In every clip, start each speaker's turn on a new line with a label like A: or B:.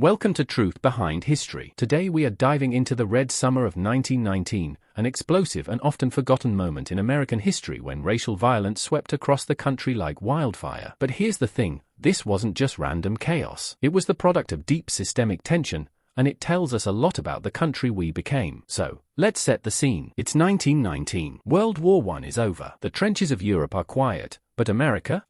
A: Welcome to Truth Behind History. Today we are diving into the Red Summer of 1919, an explosive and often forgotten moment in American history when racial violence swept across the country like wildfire. But here's the thing, this wasn't just random chaos. It was the product of deep systemic tension, and it tells us a lot about the country we became. So, let's set the scene. It's 1919. World War I is over. The trenches of Europe are quiet. But America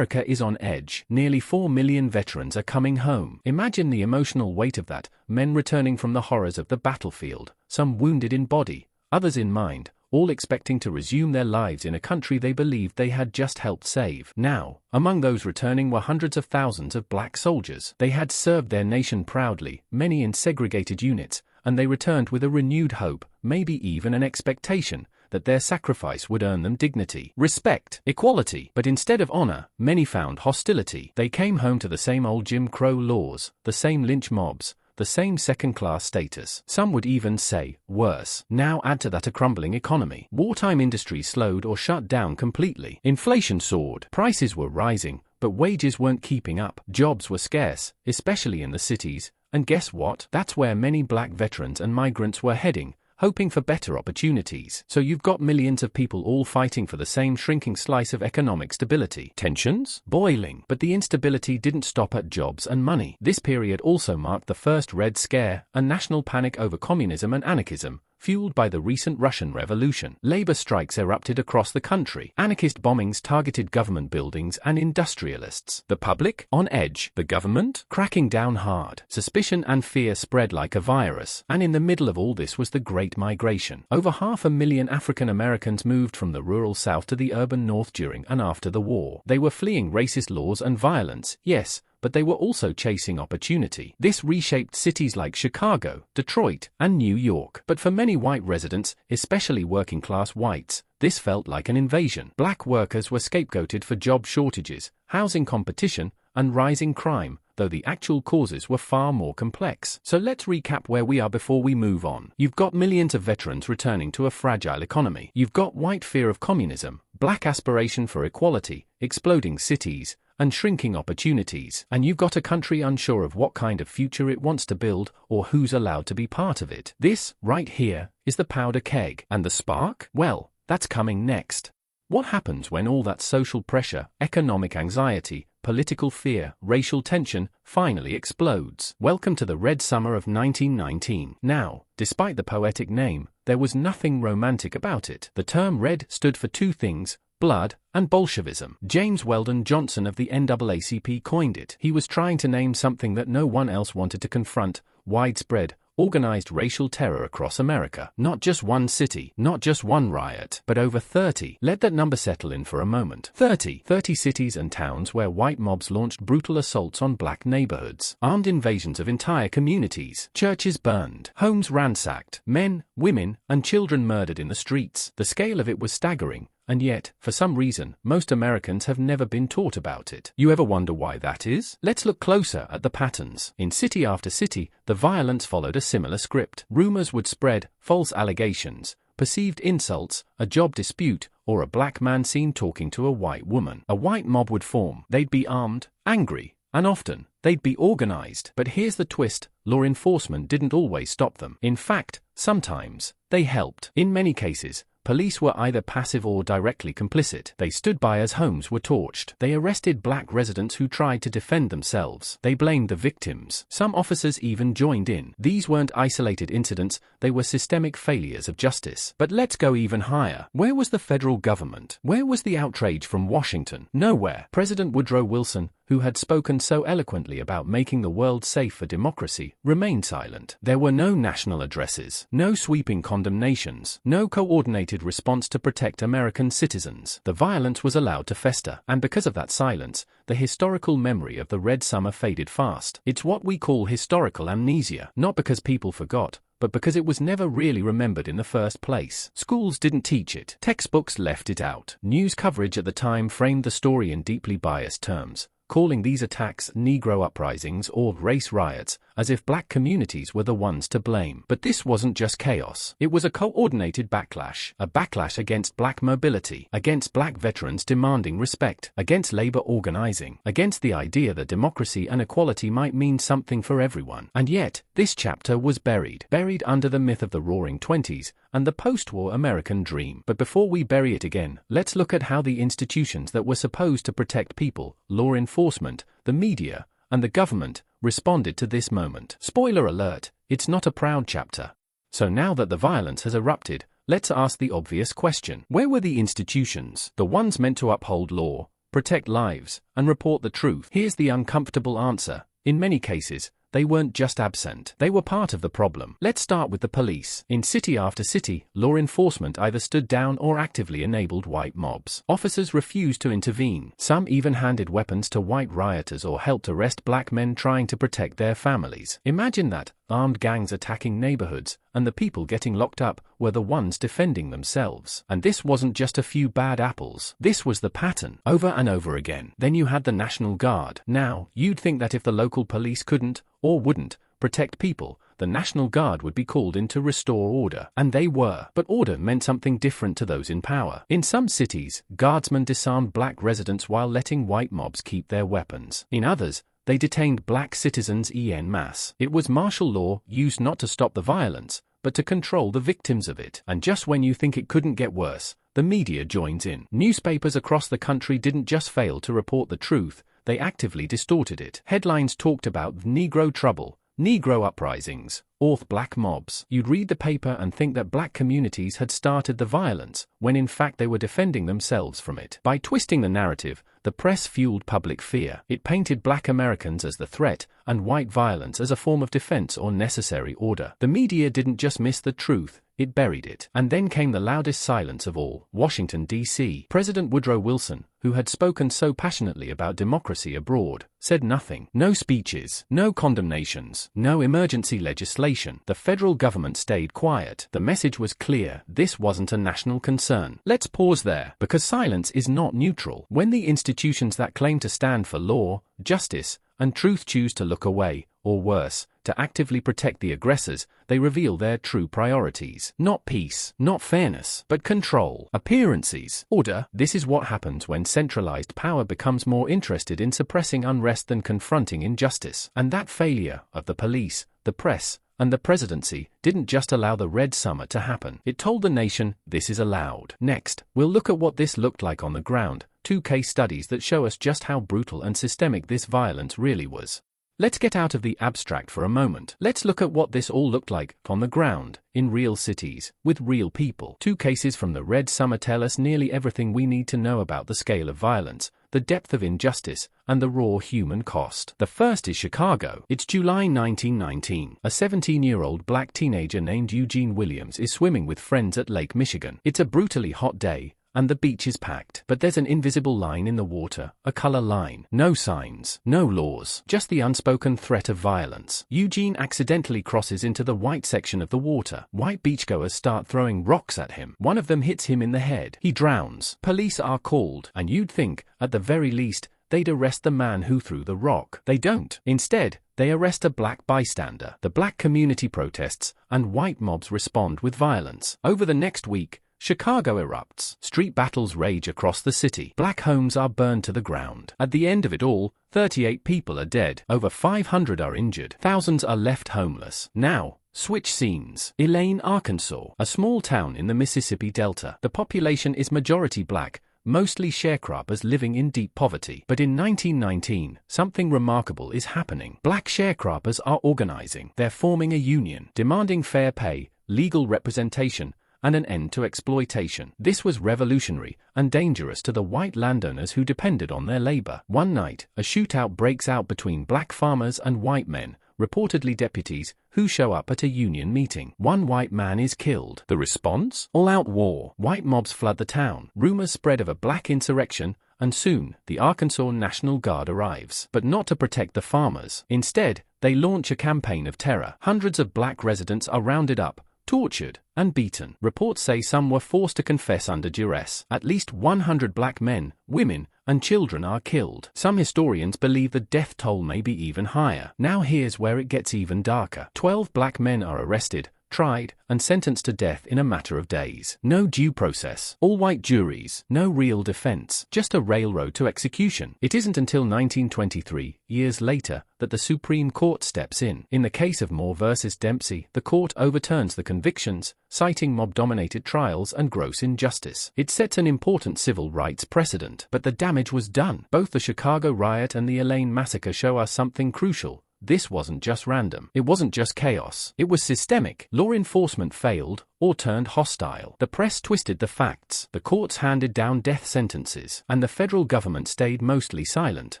A: is on edge. Nearly 4 million veterans are coming home. Imagine the emotional weight of that, men returning from the horrors of the battlefield, some wounded in body, others in mind, all expecting to resume their lives in a country they believed they had just helped save. Now, among those returning were hundreds of thousands of black soldiers. They had served their nation proudly, many in segregated units, and they returned with a renewed hope, maybe even an expectation, that their sacrifice would earn them dignity, respect, equality. But instead of honor, many found hostility. They came home to the same old Jim Crow laws, the same lynch mobs, the same second-class status. Some would even say, worse. Now add to that a crumbling economy. Wartime industries slowed or shut down completely. Inflation soared. Prices were rising, but wages weren't keeping up. Jobs were scarce, especially in the cities. And guess what? That's where many black veterans and migrants were heading, hoping for better opportunities. So you've got millions of people all fighting for the same shrinking slice of economic stability. Tensions? Boiling. But the instability didn't stop at jobs and money. This period also marked the first Red Scare, a national panic over communism and anarchism, fueled by the recent Russian Revolution. Labor strikes erupted across the country. Anarchist bombings targeted government buildings and industrialists. The public? On edge. The government? Cracking down hard. Suspicion and fear spread like a virus. And in the middle of all this was the Great Migration. Over 500,000 African Americans moved from the rural South to the urban North during and after the war. They were fleeing racist laws and violence, yes, but they were also chasing opportunity. This reshaped cities like Chicago, Detroit, and New York. But for many white residents, especially working-class whites, this felt like an invasion. Black workers were scapegoated for job shortages, housing competition, and rising crime, though the actual causes were far more complex. So let's recap where we are before we move on. You've got millions of veterans returning to a fragile economy. You've got white fear of communism, black aspiration for equality, exploding cities, and shrinking opportunities. And you've got a country unsure of what kind of future it wants to build or who's allowed to be part of it. This, right here, is the powder keg. And the spark? Well, that's coming next. What happens when all that social pressure, economic anxiety, political fear, racial tension, finally explodes? Welcome to the Red Summer of 1919. Now, despite the poetic name, there was nothing romantic about it. The term red stood for two things: blood and Bolshevism. James Weldon Johnson of the NAACP coined it. He was trying to name something that no one else wanted to confront: widespread, organized racial terror across America. Not just one city, not just one riot, but over 30. Let that number settle in for a moment. 30 cities and towns where white mobs launched brutal assaults on black neighborhoods, armed invasions of entire communities, churches burned, homes ransacked, men, women, and children murdered in the streets. The scale of it was staggering. And yet, for some reason, most Americans have never been taught about it. You ever wonder why that is? Let's look closer at the patterns. In city after city, the violence followed a similar script. Rumors would spread, false allegations, perceived insults, a job dispute, or a black man seen talking to a white woman. A white mob would form. They'd be armed, angry, and often, they'd be organized. But here's the twist: law enforcement didn't always stop them. In fact, sometimes, they helped. In many cases, police were either passive or directly complicit. They stood by as homes were torched. They arrested black residents who tried to defend themselves. They blamed the victims. Some officers even joined in. These weren't isolated incidents, they were systemic failures of justice. But let's go even higher. Where was the federal government? Where was the outrage from Washington? Nowhere. President Woodrow Wilson, who had spoken so eloquently about making the world safe for democracy, remained silent. There were no national addresses, no sweeping condemnations, no coordinated response to protect American citizens. The violence was allowed to fester, and because of that silence, the historical memory of the Red Summer faded fast. It's what we call historical amnesia, not because people forgot, but because it was never really remembered in the first place. Schools didn't teach it. Textbooks left it out. News coverage at the time framed the story in deeply biased terms. calling these attacks Negro uprisings or race riots, as if black communities were the ones to blame. But this wasn't just chaos. It was a coordinated backlash. A backlash against black mobility, against black veterans demanding respect, against labor organizing, against the idea that democracy and equality might mean something for everyone. And yet, this chapter was buried under the myth of the Roaring Twenties and the post-war American dream. But before we bury it again, let's look at how the institutions that were supposed to protect people, law enforcement, the media, and the government, responded to this moment. Spoiler alert, it's not a proud chapter. So now that the violence has erupted, let's ask the obvious question. Where were the institutions, the ones meant to uphold law, protect lives, and report the truth? Here's the uncomfortable answer. In many cases, they weren't just absent. They were part of the problem. Let's start with the police. In city after city, law enforcement either stood down or actively enabled white mobs. Officers refused to intervene. Some even handed weapons to white rioters or helped arrest black men trying to protect their families. Imagine that, armed gangs attacking neighborhoods, and the people getting locked up were the ones defending themselves. And this wasn't just a few bad apples. This was the pattern, over and over again. Then you had the National Guard. Now, you'd think that if the local police couldn't, or wouldn't, protect people, the National Guard would be called in to restore order. And they were. But order meant something different to those in power. In some cities, guardsmen disarmed black residents while letting white mobs keep their weapons. In others, they detained black citizens en masse. It was martial law used not to stop the violence, but to control the victims of it. And just when you think it couldn't get worse, the media joins in. Newspapers across the country didn't just fail to report the truth, they actively distorted it. Headlines talked about Negro trouble, Negro uprisings, or black mobs. You'd read the paper and think that black communities had started the violence, when in fact they were defending themselves from it. By twisting the narrative, the press fueled public fear. It painted black Americans as the threat, and white violence as a form of defense or necessary order. The media didn't just miss the truth, it buried it. And then came the loudest silence of all. Washington, D.C. President Woodrow Wilson, who had spoken so passionately about democracy abroad, said nothing. No speeches, no condemnations, no emergency legislation. The federal government stayed quiet. The message was clear. This wasn't a national concern. Let's pause there, because silence is not neutral. When the institutions that claim to stand for law, justice, and truth choose to look away, or worse, to actively protect the aggressors, they reveal their true priorities. Not peace, not fairness, but control, appearances, order. This is what happens when centralized power becomes more interested in suppressing unrest than confronting injustice. And that failure of the police, the press, and the presidency didn't just allow the Red Summer to happen. It told the nation, this is allowed. Next, we'll look at what this looked like on the ground, 2 case studies that show us just how brutal and systemic this violence really was. Let's get out of the abstract for a moment. Let's look at what this all looked like on the ground, in real cities, with real people. 2 cases from the Red Summer tell us nearly everything we need to know about the scale of violence, the depth of injustice, and the raw human cost. The first is Chicago. It's July 1919. A 17-year-old black teenager named Eugene Williams is swimming with friends at Lake Michigan. It's a brutally hot day, and the beach is packed. But there's an invisible line in the water, a color line. No signs, no laws, just the unspoken threat of violence. Eugene accidentally crosses into the white section of the water. White beachgoers start throwing rocks at him. One of them hits him in the head. He drowns. Police are called, and you'd think, at the very least, they'd arrest the man who threw the rock. They don't. Instead, they arrest a black bystander. The black community protests, and white mobs respond with violence. Over the next week, Chicago erupts. Street battles rage across the city. Black homes are burned to the ground. At the end of it all, 38 people are dead. Over 500 are injured. Thousands are left homeless. Now, switch scenes. Elaine, Arkansas, a small town in the Mississippi Delta. The population is majority black, mostly sharecroppers living in deep poverty. But in 1919, something remarkable is happening. Black sharecroppers are organizing. They're forming a union, demanding fair pay, legal representation, and an end to exploitation. This was revolutionary and dangerous to the white landowners who depended on their labor. One night, a shootout breaks out between black farmers and white men, reportedly deputies, who show up at a union meeting. One white man is killed. The response? All-out war. White mobs flood the town. Rumors spread of a black insurrection, and soon, the Arkansas National Guard arrives. But not to protect the farmers. Instead, they launch a campaign of terror. Hundreds of black residents are rounded up, tortured, and beaten. Reports say some were forced to confess under duress. At least 100 black men, women, and children are killed. Some historians believe the death toll may be even higher. Now here's where it gets even darker. 12 black men are arrested, tried, and sentenced to death in a matter of days. No due process. All-white juries. No real defense. Just a railroad to execution. It isn't until 1923, years later, that the Supreme Court steps in. In the case of Moore versus Dempsey, the court overturns the convictions, citing mob-dominated trials and gross injustice. It sets an important civil rights precedent. But the damage was done. Both the Chicago riot and the Elaine massacre show us something crucial. This wasn't just random. It wasn't just chaos. It was systemic. Law enforcement failed, or turned hostile. The press twisted the facts. The courts handed down death sentences. And the federal government stayed mostly silent.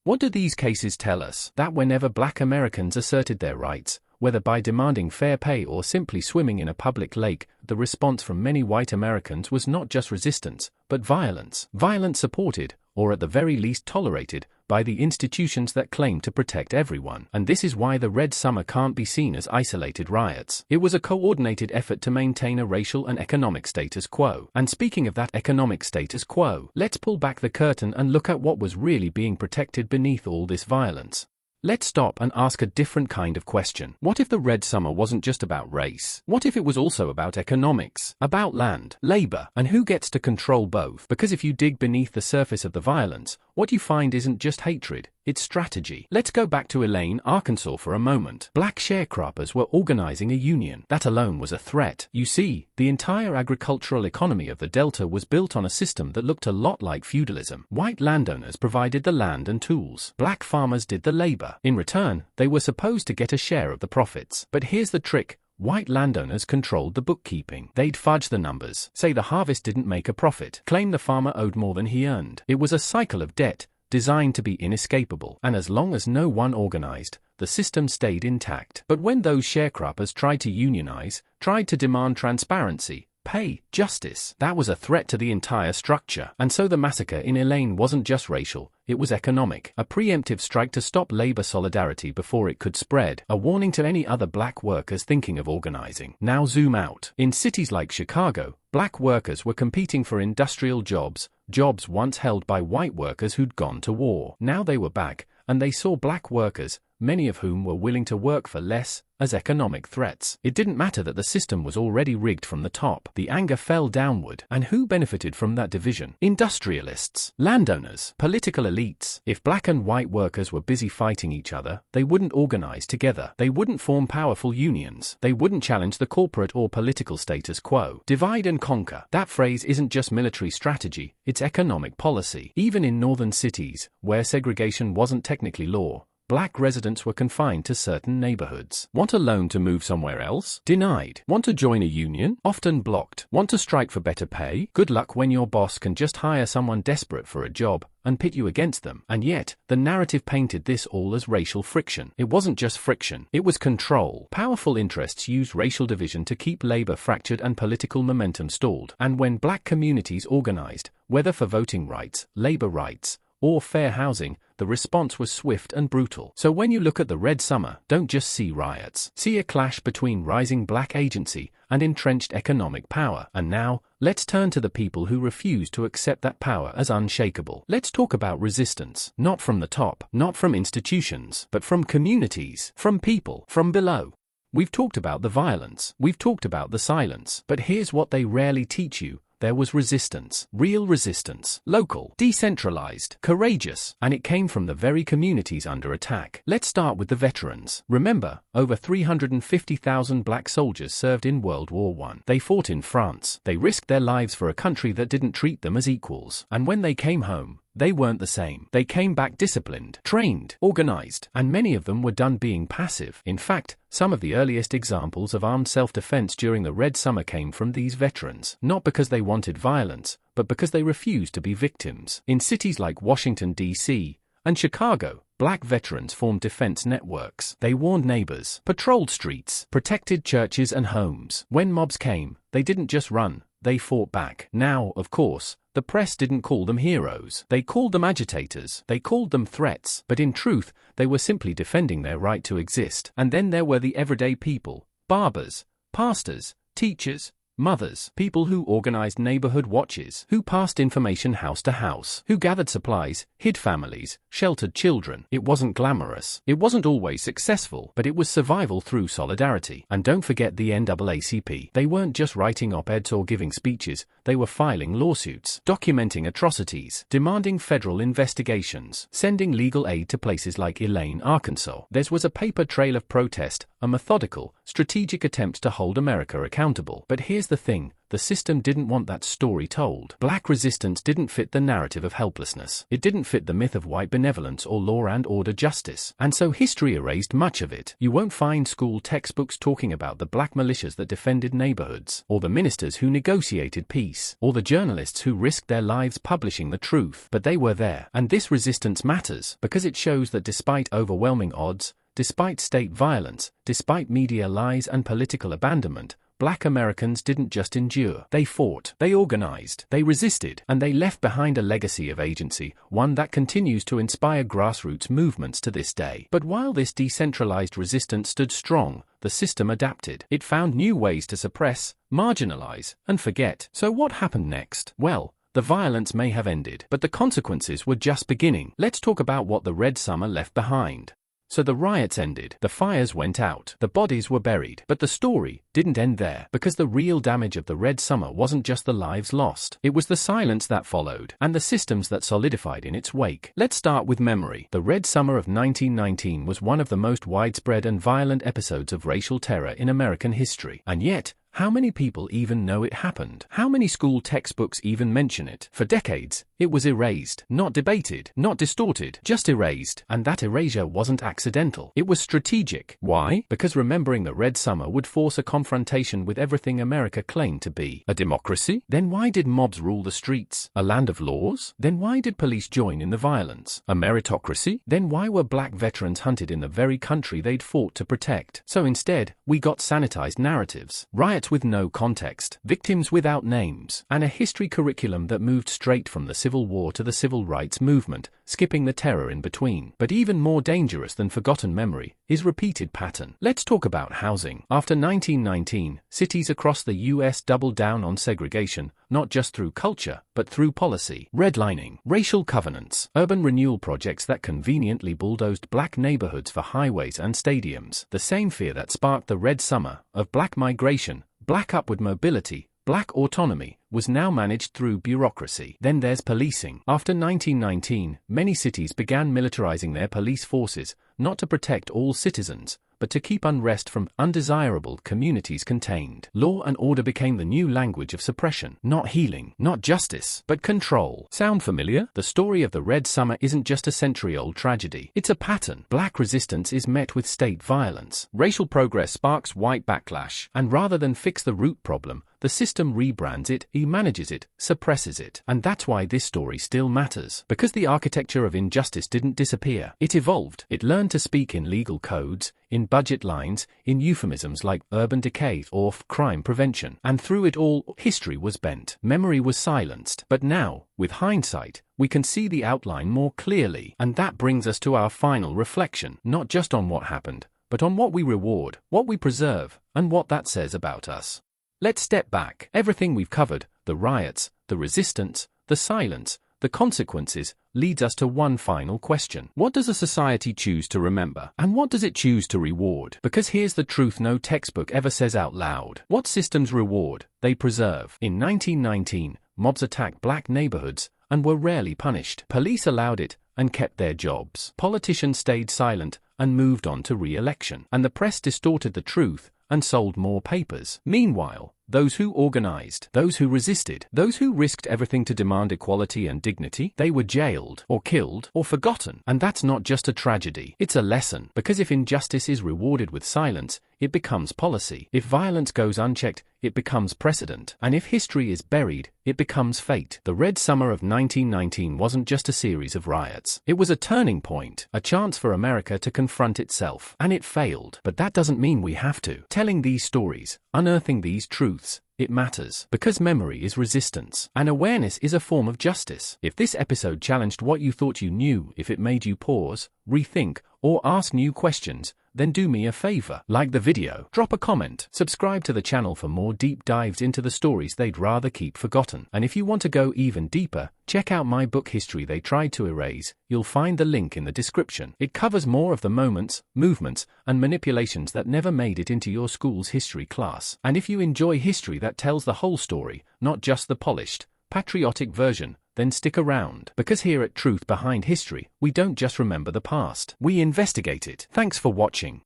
A: What do these cases tell us? That whenever black Americans asserted their rights, whether by demanding fair pay or simply swimming in a public lake, the response from many white Americans was not just resistance, but violence. Violence supported, or at the very least tolerated, by the institutions that claim to protect everyone. And this is why the Red Summer can't be seen as isolated riots. It was a coordinated effort to maintain a racial and economic status quo. And speaking of that economic status quo, let's pull back the curtain and look at what was really being protected beneath all this violence. Let's stop and ask a different kind of question. What if the Red Summer wasn't just about race? What if it was also about economics, about land, labor, and who gets to control both? Because if you dig beneath the surface of the violence, what you find isn't just hatred, it's strategy. Let's go back to Elaine, Arkansas for a moment. Black sharecroppers were organizing a union. That alone was a threat. You see, the entire agricultural economy of the Delta was built on a system that looked a lot like feudalism. White landowners provided the land and tools. Black farmers did the labor. In return, they were supposed to get a share of the profits. But here's the trick. White landowners controlled the bookkeeping. They'd fudge the numbers, say the harvest didn't make a profit, claim the farmer owed more than he earned. It was a cycle of debt, designed to be inescapable. And as long as no one organized, the system stayed intact. But when those sharecroppers tried to unionize, tried to demand transparency, pay, justice, that was a threat to the entire structure. And so the massacre in Elaine wasn't just racial, it was economic. A preemptive strike to stop labor solidarity before it could spread. A warning to any other black workers thinking of organizing. Now zoom out. In cities like Chicago, black workers were competing for industrial jobs, jobs once held by white workers who'd gone to war. Now they were back, and they saw black workers, many of whom were willing to work for less, as economic threats. It didn't matter that the system was already rigged from the top. The anger fell downward. And who benefited from that division? Industrialists, landowners, political elites. If black and white workers were busy fighting each other, they wouldn't organize together. They wouldn't form powerful unions. They wouldn't challenge the corporate or political status quo. Divide and conquer. That phrase isn't just military strategy, it's economic policy. Even in northern cities, where segregation wasn't technically law, black residents were confined to certain neighborhoods. Want a loan to move somewhere else? Denied. Want to join a union? Often blocked. Want to strike for better pay? Good luck when your boss can just hire someone desperate for a job and pit you against them. And yet, the narrative painted this all as racial friction. It wasn't just friction, it was control. Powerful interests used racial division to keep labor fractured and political momentum stalled. And when black communities organized, whether for voting rights, labor rights, or fair housing, the response was swift and brutal. So when you look at the Red Summer, don't just see riots. See a clash between rising black agency and entrenched economic power. And now, let's turn to the people who refuse to accept that power as unshakable. Let's talk about resistance. Not from the top, not from institutions, but from communities, from people, from below. We've talked about the violence, we've talked about the silence, but here's what they rarely teach you. There was resistance, real resistance, local, decentralized, courageous, and it came from the very communities under attack. Let's start with the veterans. Remember, over 350,000 black soldiers served in World War I. They fought in France. They risked their lives for a country that didn't treat them as equals. And when they came home, they weren't the same. They came back disciplined, trained, organized, and many of them were done being passive. In fact, some of the earliest examples of armed self-defense during the Red Summer came from these veterans, not because they wanted violence, but because they refused to be victims. In cities like Washington, D.C., and Chicago, black veterans formed defense networks. They warned neighbors, patrolled streets, protected churches and homes. When mobs came, they didn't just run, they fought back. Now, of course, the press didn't call them heroes. They called them agitators. They called them threats. But in truth, they were simply defending their right to exist. And then there were the everyday people, barbers, pastors, Teachers, mothers, people who organized neighborhood watches, who passed information house to house, who gathered supplies, hid families, sheltered children. It wasn't glamorous. It wasn't always successful, but it was survival through solidarity. And don't forget the NAACP. They weren't just writing op-eds or giving speeches, they were filing lawsuits, documenting atrocities, demanding federal investigations, sending legal aid to places like Elaine, Arkansas. There was a paper trail of protest, a methodical, strategic attempt to hold America accountable. But here's the thing, the system didn't want that story told. Black resistance didn't fit the narrative of helplessness. It didn't fit the myth of white benevolence or law and order justice. And so history erased much of it. You won't find school textbooks talking about the black militias that defended neighborhoods, or the ministers who negotiated peace, or the journalists who risked their lives publishing the truth. But they were there. And this resistance matters, because it shows that despite overwhelming odds, despite state violence, despite media lies and political abandonment, Black Americans didn't just endure. They fought, they organized, they resisted, and they left behind a legacy of agency, one that continues to inspire grassroots movements to this day. But while this decentralized resistance stood strong, the system adapted. It found new ways to suppress, marginalize, and forget. So what happened next? Well, the violence may have ended, but the consequences were just beginning. Let's talk about what the Red Summer left behind. So the riots ended, the fires went out, the bodies were buried. But the story didn't end there, because the real damage of the Red Summer wasn't just the lives lost. It was the silence that followed, and the systems that solidified in its wake. Let's start with memory. The Red Summer of 1919 was one of the most widespread and violent episodes of racial terror in American history. And yet, how many people even know it happened? How many school textbooks even mention it? For decades, it was erased, not debated, not distorted, just erased. And that erasure wasn't accidental. It was strategic. Why? Because remembering the Red Summer would force a confrontation with everything America claimed to be. A democracy? Then why did mobs rule the streets? A land of laws? Then why did police join in the violence? A meritocracy? Then why were black veterans hunted in the very country they'd fought to protect? So instead, we got sanitized narratives. Riots with no context, victims without names, and a history curriculum that moved straight from the Civil War to the Civil Rights Movement, skipping the terror in between. But even more dangerous than forgotten memory is repeated pattern. Let's talk about housing. After 1919, cities across the US doubled down on segregation, not just through culture, but through policy. Redlining, racial covenants, urban renewal projects that conveniently bulldozed black neighborhoods for highways and stadiums. The same fear that sparked the Red Summer, of black migration, black upward mobility, black autonomy, was now managed through bureaucracy. Then there's policing. After 1919, many cities began militarizing their police forces, not to protect all citizens, but to keep unrest from undesirable communities contained. Law and order became the new language of suppression, not healing, not justice, but control. Sound familiar? The story of the Red Summer isn't just a century-old tragedy. It's a pattern. Black resistance is met with state violence. Racial progress sparks white backlash. And rather than fix the root problem, the system rebrands it, manages it, suppresses it. And that's why this story still matters. Because the architecture of injustice didn't disappear. It evolved. It learned to speak in legal codes, in budget lines, in euphemisms like urban decay or crime prevention. And through it all, history was bent. Memory was silenced. But now, with hindsight, we can see the outline more clearly. And that brings us to our final reflection. Not just on what happened, but on what we reward, what we preserve, and what that says about us. Let's step back. Everything we've covered, the riots, the resistance, the silence, the consequences, leads us to one final question. What does a society choose to remember? And what does it choose to reward? Because here's the truth no textbook ever says out loud. What systems reward, they preserve. In 1919, mobs attacked black neighborhoods and were rarely punished. Police allowed it and kept their jobs. Politicians stayed silent and moved on to re-election. And the press distorted the truth and sold more papers. Meanwhile, those who organized, those who resisted, those who risked everything to demand equality and dignity, they were jailed, or killed, or forgotten. And that's not just a tragedy, it's a lesson. Because if injustice is rewarded with silence, it becomes policy. If violence goes unchecked, it becomes precedent. And if history is buried, it becomes fate. The Red Summer of 1919 wasn't just a series of riots. It was a turning point, a chance for America to confront itself. And it failed. But that doesn't mean we have to. Telling these stories, unearthing these truths, it matters. Because memory is resistance. And awareness is a form of justice. If this episode challenged what you thought you knew, if it made you pause, rethink, or ask new questions, then do me a favor. Like the video, drop a comment, subscribe to the channel for more deep dives into the stories they'd rather keep forgotten. And if you want to go even deeper, check out my book History They Tried to Erase. You'll find the link in the description. It covers more of the moments, movements, and manipulations that never made it into your school's history class. And if you enjoy history that tells the whole story, not just the polished, patriotic version, then stick around. Because here at Truth Behind History, we don't just remember the past, we investigate it. Thanks for watching.